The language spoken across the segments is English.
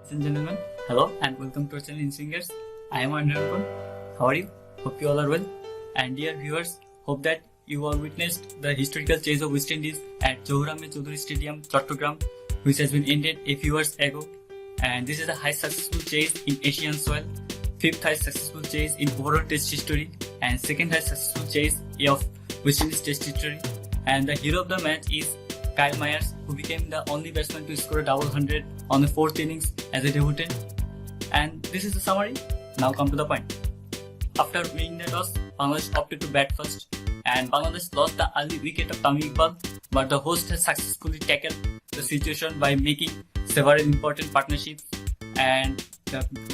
Ladies and gentlemen, hello and welcome to our channel InSwingers. I am Andrew. How are you? Hope you all are well. And dear viewers, hope that you all witnessed the historical chase of West Indies at Johor Ahmed Choudhury Stadium, Chattogram, which has been ended a few years ago. And this is the highest successful chase in Asian soil, fifth highest successful chase in overall Test history, and second highest successful chase of West Indies Test history. And the hero of the match is Kyle Mayers, who became the only batsman to score a double hundred on the fourth innings as a debutant. And this is the summary. Now come to the point. After winning the toss, Bangladesh opted to bat first, and Bangladesh lost the early wicket of Tamim Iqbal, but the host has successfully tackled the situation by making several important partnerships. And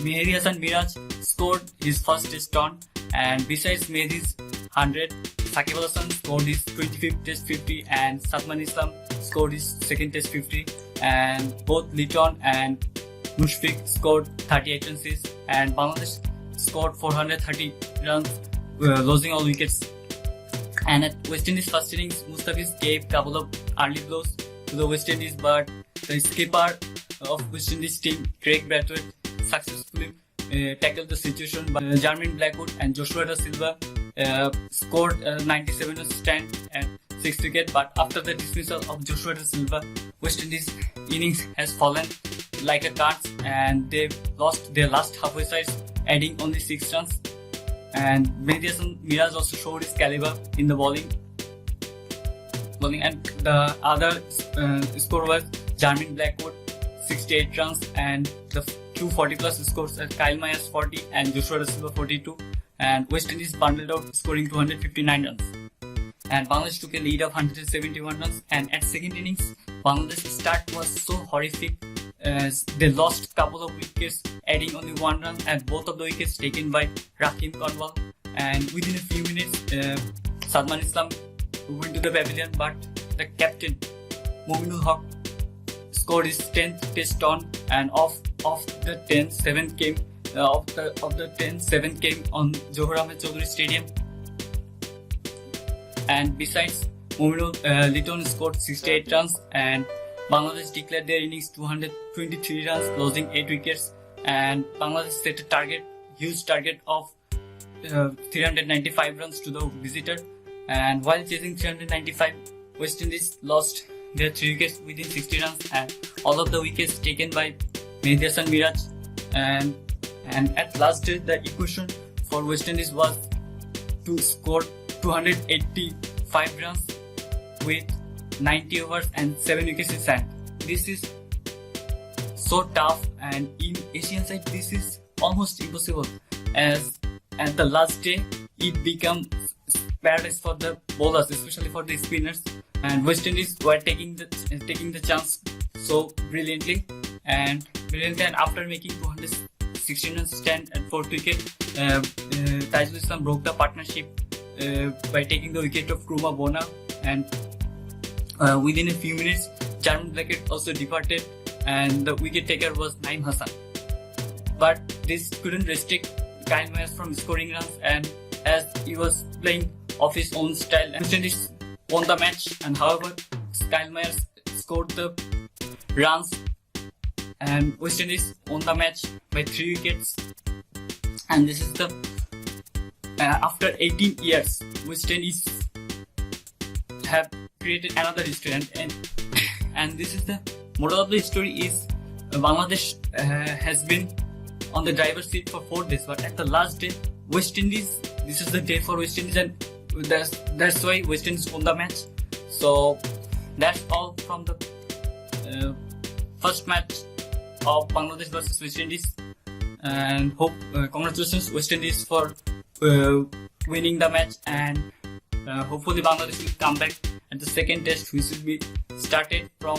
Meher Hasan Miraj scored his first test ton, and besides Mehdi's 100, Shakib Al Hasan scored his 25th Test 50 and Sadman Islam scored his second Test 50, and both Litton and Mushfiq scored 38 runs each, and Bangladesh scored 430 runs, losing all wickets. And at West Indies first innings, Mustafiz gave a couple of early blows to the West Indies, but the skipper of West Indies team, Craig Brathwaite, successfully tackled the situation. But Jermaine Blackwood and Joshua Da Silva scored 97 runs stand at 6th wicket, but after the dismissal of Joshua Da Silva, West Indies innings has fallen like a cards, and they lost their last halfway sides, adding only 6 runs. And Meher Hasan Miraj also showed his caliber in the bowling, and the other score was Jermaine Blackwood 68 runs, and the two 40 plus scores are Kyle Mayers 40 and Joshua Da Silva 42. And West Indies bundled out, scoring 259 runs. And Bangladesh took a lead of 171 runs. And at second innings, Bangladesh's start was so horrific as they lost a couple of wickets, adding only 1 run, and both of the wickets taken by Rahim Kanwal. And within a few minutes, Sadman Islam went to the pavilion, but the captain Mominul Haq scored his 10th test ton, and of the 10, 7 came. Of the 10, 7 came on Johor Ahmed Choudhury Stadium. And besides, Litton scored 68 runs, and Bangladesh declared their innings 223 runs, losing 8 wickets. And Bangladesh set a huge target of 395 runs to the visitor. And while chasing 395, West Indies lost their 3 wickets within 60 runs, and all of the wickets taken by Meher Hasan Miraj. And at last day, the equation for West Indies was to score 285 runs with 90 overs and 7 wickets in hand. This is so tough, and in Asian side, this is almost impossible, as at the last day, it becomes paradise for the bowlers, especially for the spinners. And West Indies were taking the chance so brilliantly, and after making 216 runs stand at 4th wicket, Taijul Islam broke the partnership by taking the wicket of Kruma Bona, and within a few minutes, Jermaine Blackwood also departed, and the wicket taker was Naeem Hasan. But this couldn't restrict Kyle Mayers from scoring runs, and as he was playing off his own style, West Indies won the match. And however, Kyle Mayers scored the runs, and West Indies won the match by 3 wickets. And this is the after 18 years, West Indies have created another history, and this is the moral of the story is Bangladesh has been on the driver's seat for 4 days, but at the last day, West Indies, this is the day for West Indies, and that's why West Indies won the match. So that's all from the first match of Bangladesh versus West Indies, and congratulations West Indies for winning the match, and hopefully Bangladesh will come back at the second test, which will be started from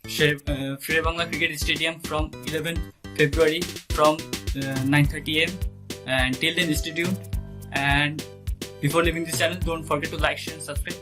Sher-e-Bangla Cricket Stadium from 11th February from 9:30 am. And till then, stay tuned, and before leaving this channel, don't forget to like, share and subscribe.